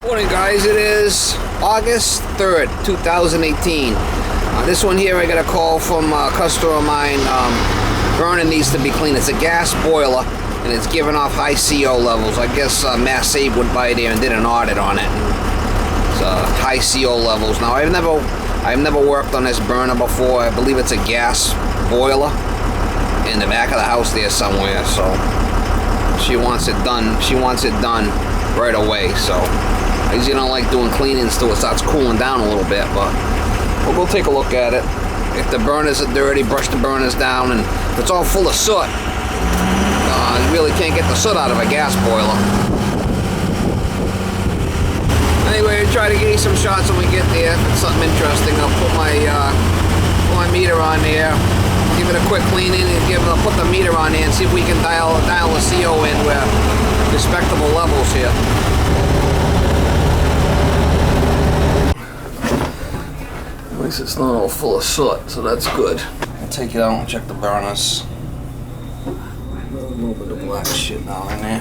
Morning guys, it is August 3rd, 2018. This one here I got a call from a customer of mine. Burner needs to be cleaned. It's a gas boiler and it's giving off high CO levels. I guess Mass Save went by there and did an audit on it. It's high CO levels. Now I've never worked on this burner before. I believe it's a gas boiler in the back of the house there somewhere. So she wants it done. She wants it done right away. So I usually don't like doing cleanings till it starts cooling down a little bit, but we'll go take a look at it. If the burners are dirty, brush the burners down, and if it's all full of soot, you really can't get the soot out of a gas boiler. Anyway, I'll try to get you some shots when we get there. If it's something interesting, I'll put my meter on there, give it a quick cleaning, and put the meter on there and see if we can dial the CO in where respectable levels here. At least it's not all full of soot, so that's good. I'll take it out and check the burners. A little bit of black shit down in there.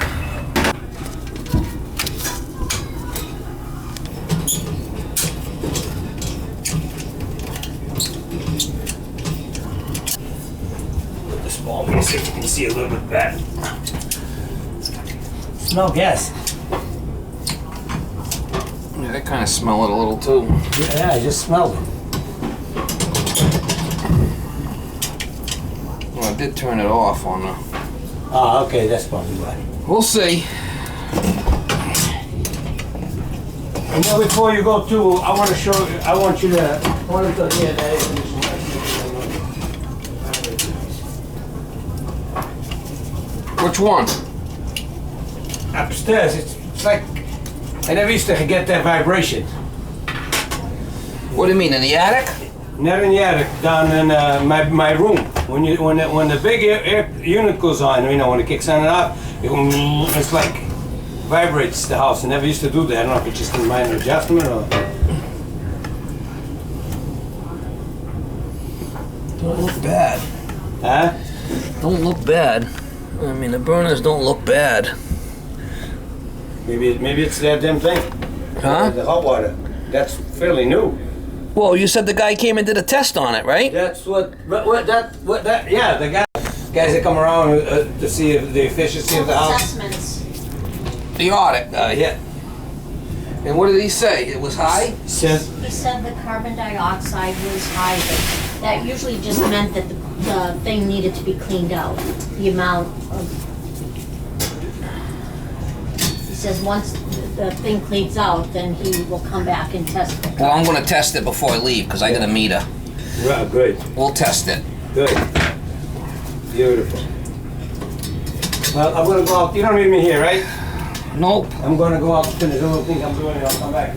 Put this ball here, see if you can see a little bit better. Smell gas. Yeah, I kind of smell it a little too. Yeah, I just smelled it. Well, I did turn it off on the... Oh, okay, that's probably why. We'll see. And now before you go too, I want to show you, I want you to hear that air conditioner. Which one? Upstairs, it's like, I never used to get that vibration. What do you mean, in the attic? Not in the attic, down in my room. When the big air unit goes on, you know, when it kicks on and off, it's like vibrates the house. I never used to do that. I don't know if it's just a minor adjustment or. Don't look bad. Huh? Don't look bad. I mean, the burners don't look bad. Maybe it's that damn thing. Huh? The hot water. That's fairly new. Well, you said the guy came and did a test on it, right? That's yeah, the guys that come around to see if the efficiency of the house. Assessments. The audit guy. Yeah. And what did he say? It was high? He said the carbon dioxide was high, but that usually just meant that the thing needed to be cleaned out. The amount of... He says once the thing cleans out, then he will come back and test it. Well, I'm going to test it before I leave because I got a meter. Well, good. We'll test it. Good. Beautiful. Well, I'm going to go out. You don't need me here, right? Nope. I'm going to go out and finish the little thing I'm doing and I'll come back.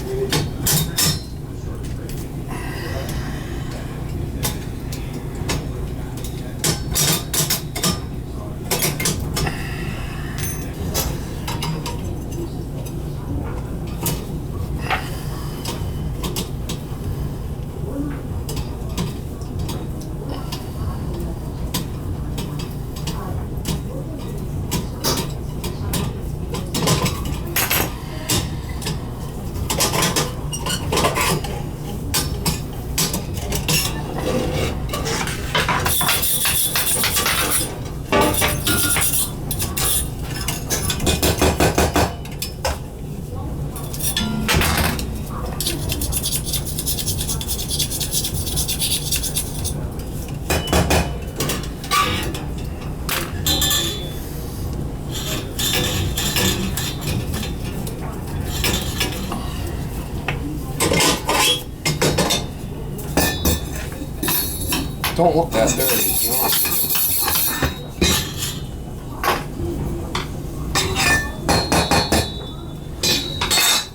Don't look that dirty, to be honest with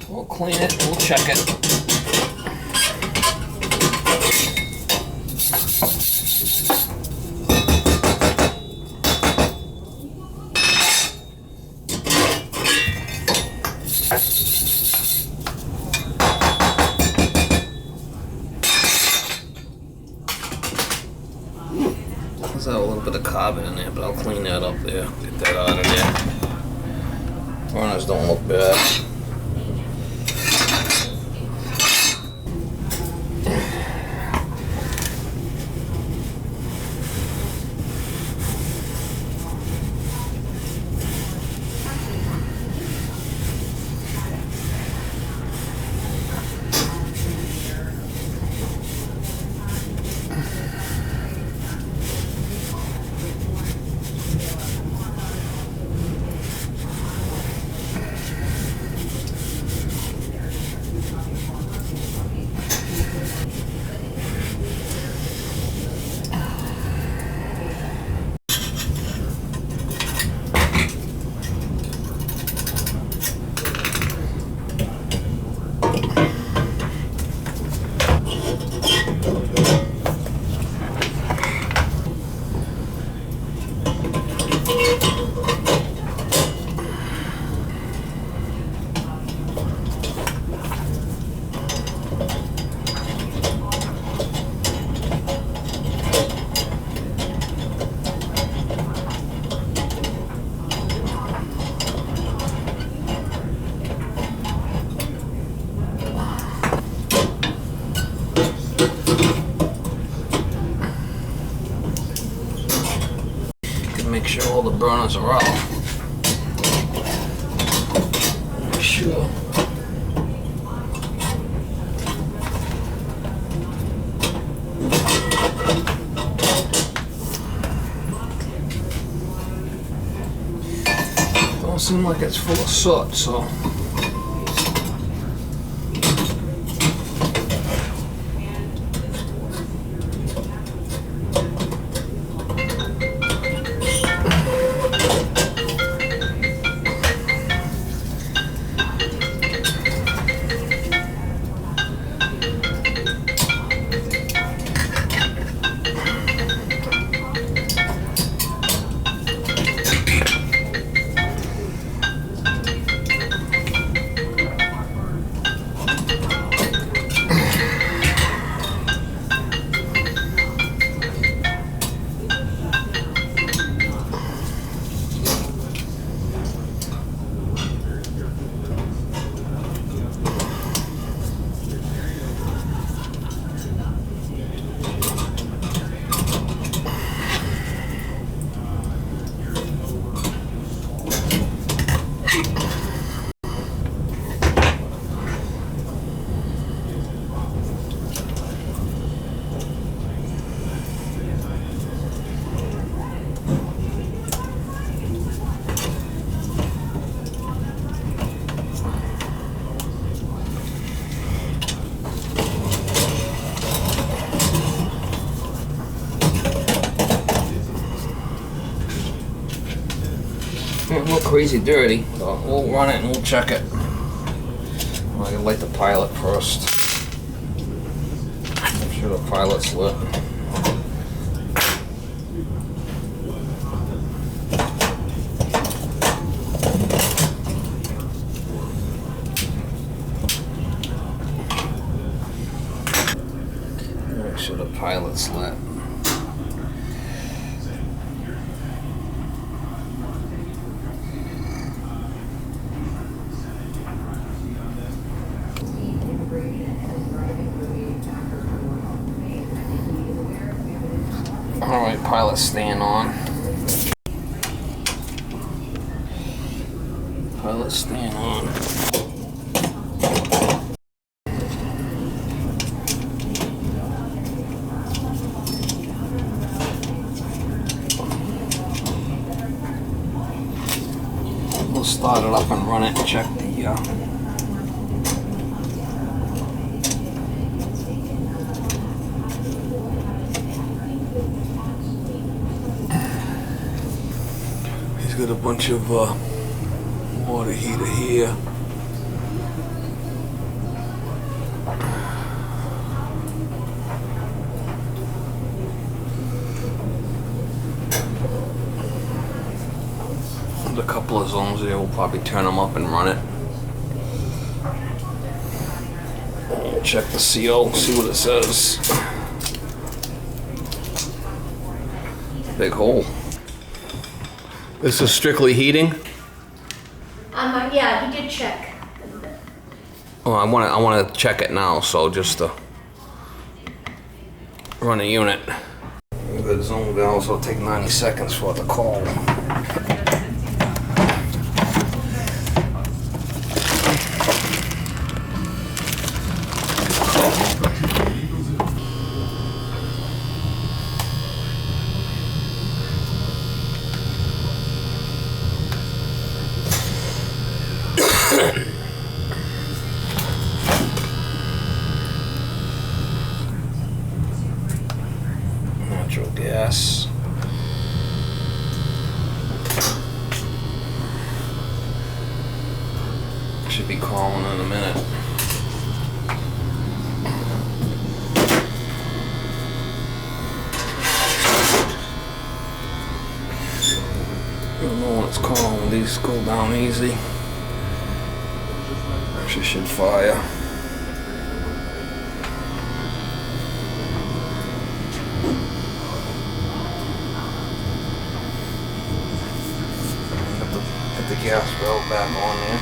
you. We'll clean it, we'll check it. There's a little bit of carbon in there, but I'll clean that up there. Get that out of there. Burners don't look bad. Make sure all the burners are out. Make sure. Don't seem like it's full of soot, so. It look crazy dirty, but we'll run it and we'll check it. I gotta light the pilot first. Make sure the pilot's lit. Make sure the pilot's lit. Alright, pilot's staying on. Pilot's staying on. We'll start it up and run it and check the got a bunch of water heater here. There's a couple of zones there. We'll probably turn them up and run it. Check the CO, see what it says. Big hole. This is strictly heating? Yeah, he did check. Oh, I want to check it now, so just to run a unit. The zone valves will take 90 seconds for it to call. Natural gas. Should be calling in a minute. I don't know when it's calling when these go down easy. She should fire. Get the gas valve back on there.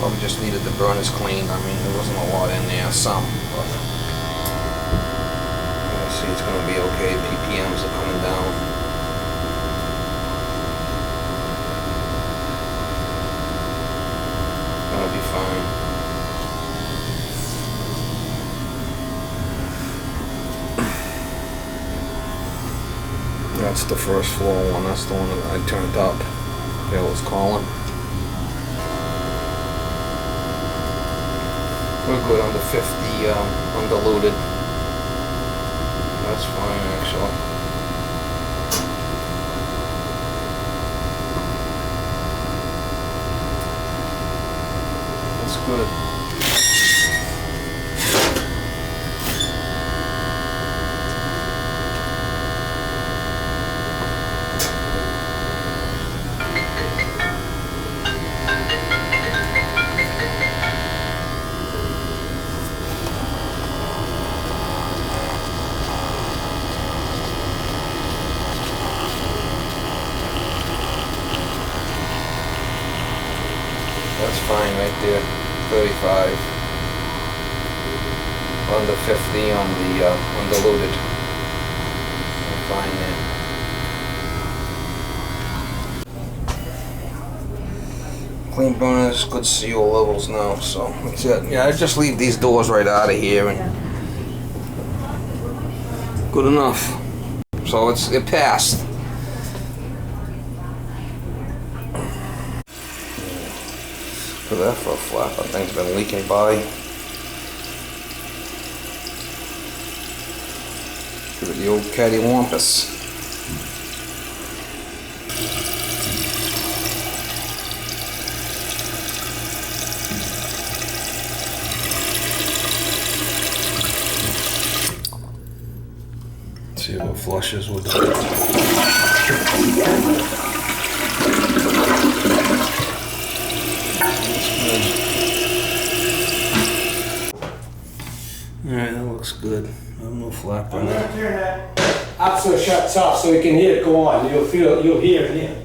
Probably just needed the burners cleaned. I mean, there wasn't a lot in there, some. But let's see, it's gonna be okay. PPMs are coming down. Gonna be fine. That's the first floor one. That's the one that I turned up. Bill was calling. We're good on the 50 undiluted. That's fine, actually. That's good. That's fine right there, 35. Under 50 on the undiluted. I'm fine there. Clean burners, good CO levels now, so that's it. Yeah, I just leave these doors right out of here and good enough. So it passed. Look at that for a flap. That thing's been leaking by. Give it the old cattywampus. See if it flushes with it. Alright, that looks good. I'm no flap on I'm that. gonna turn that up so it shuts off so you can hear it go on. You'll hear it in.